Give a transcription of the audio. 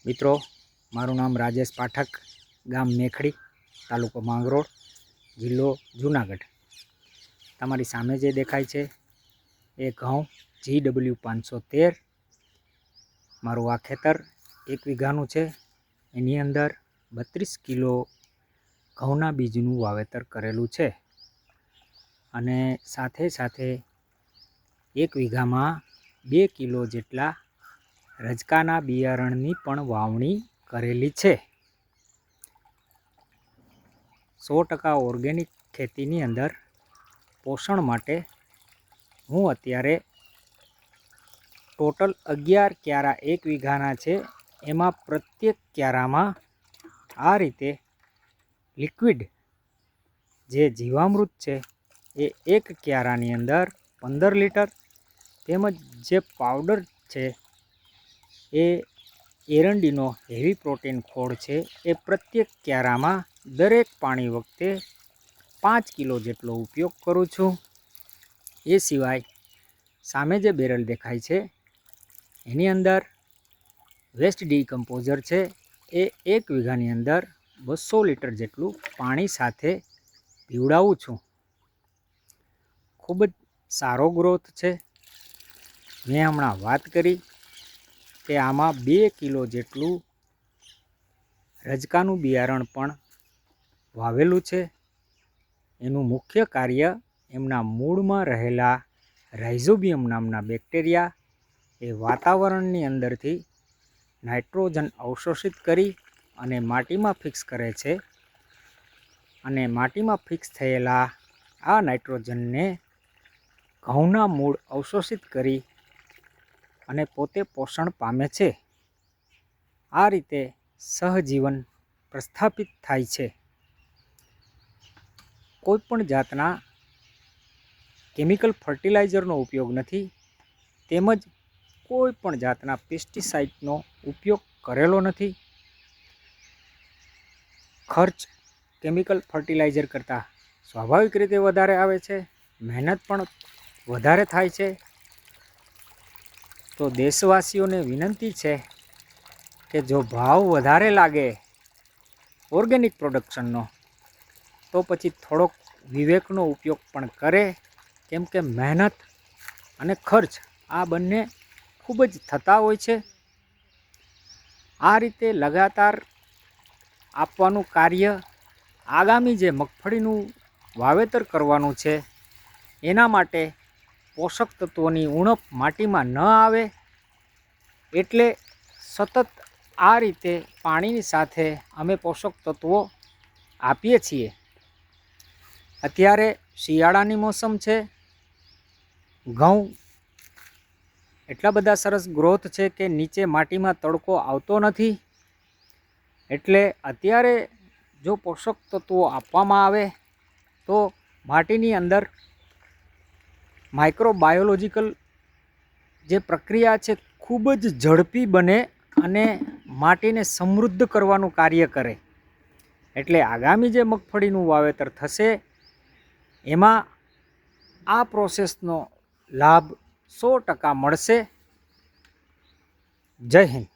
મિત્રો, મારું નામ રાજેશ પાઠક, ગામ મેખડી, તાલુકો માંગરોળ, જિલ્લો જુનાગઢ। તમારી સામે જે દેખાય છે એ ઘઉં GW513 મારું આ ખેતર 1 વીઘાનું છે। એની અંદર 32 કિલો ઘઉંના બીજનું વાવેતર કરેલું છે અને સાથે સાથે 1 વીઘામાં 2 કિલો જેટલા રજકાના બિયારણની પણ વાવણી કરેલી છે। 100% ઓર્ગેનિક ખેતીની અંદર પોષણ માટે હું અત્યારે ટોટલ 11 ક્યારા 1 વીઘાના છે। એમાં પ્રત્યેક ક્યારામાં આ રીતે લિક્વિડ જે જીવામૃત છે એ 1 ક્યારાની અંદર 15 લીટર તેમજ જે પાવડર છે એ એરંડીનો હેવી પ્રોટીન ખોળ છે એ પ્રત્યેક ક્યારામાં દરેક પાણી વખતે 5 કિલો જેટલો ઉપયોગ કરું છું। એ સિવાય સામે જે બેરલ દેખાય છે એની અંદર વેસ્ટ ડીકમ્પોઝર છે એ 1 વીઘાની અંદર 200 લીટર જેટલું પાણી સાથે પીવડાવું છું। ખૂબ જ સારો ગ્રોથ છે। મેં હમણાં વાત કરી કે આમાં 2 કિલો જેટલું રજકાનું બિયારણ પણ વાવેલું છે। એનું મુખ્ય કાર્ય એમના મૂળમાં રહેલા રાઇઝોબિયમ નામના બેક્ટેરિયા એ વાતાવરણની અંદરથી નાઇટ્રોજન અવશોષિત કરી અને માટીમાં ફિક્સ કરે છે અને માટીમાં ફિક્સ થયેલા આ નાઇટ્રોજનને ઘઉંના મૂળ અવશોષિત કરી અને પોતે પોષણ પામે છે। આ રીતે સહજીવન પ્રસ્થાપિત થાય છે। કોઈ પણ જાતના કેમિકલ ફર્ટિલાઇઝરનો ઉપયોગ નથી તેમજ કોઈ પણ જાતના પેસ્ટિસાઇડનો ઉપયોગ કરેલો નથી। ખર્ચ કેમિકલ ફર્ટિલાઇઝર કરતાં સ્વાભાવિક રીતે વધારે આવે છે, મહેનત પણ વધારે થાય છે। તો દેશવાસીઓને વિનંતી છે કે જો ભાવ વધારે લાગે ઓર્ગેનિક પ્રોડક્શનનો તો પછી થોડોક વિવેકનો ઉપયોગ પણ કરે, કેમ કે મહેનત અને ખર્ચ આ બંને ખૂબ જ થતા હોય છે। આ રીતે લગાતાર આપવાનું કાર્ય આગામી જે મગફળીનું વાવેતર કરવાનું છે એના માટે પોષક તત્વોની ઉણપ માટીમાં ન આવે એટલે સતત આ રીતે પાણીની સાથે અમે પોષક તત્વો આપીએ છીએ। અત્યારે શિયાળાની મોસમ છે, ઘઉં એટલા બધા સરસ ગ્રોથ છે કે નીચે માટીમાં તડકો આવતો નથી, એટલે અત્યારે જો પોષક તત્વો આપવામાં આવે તો માટીની અંદર માઇક્રોબાયોલોજિકલ જે પ્રક્રિયા છે ખૂબ જ ઝડપી બને અને માટીને સમૃદ્ધ કરવાનું કાર્ય કરે। એટલે આગામી જે મગફળીનું વાવેતર થશે એમાં આ પ્રોસેસનો લાભ 100% મળશે। જય હિન્દ।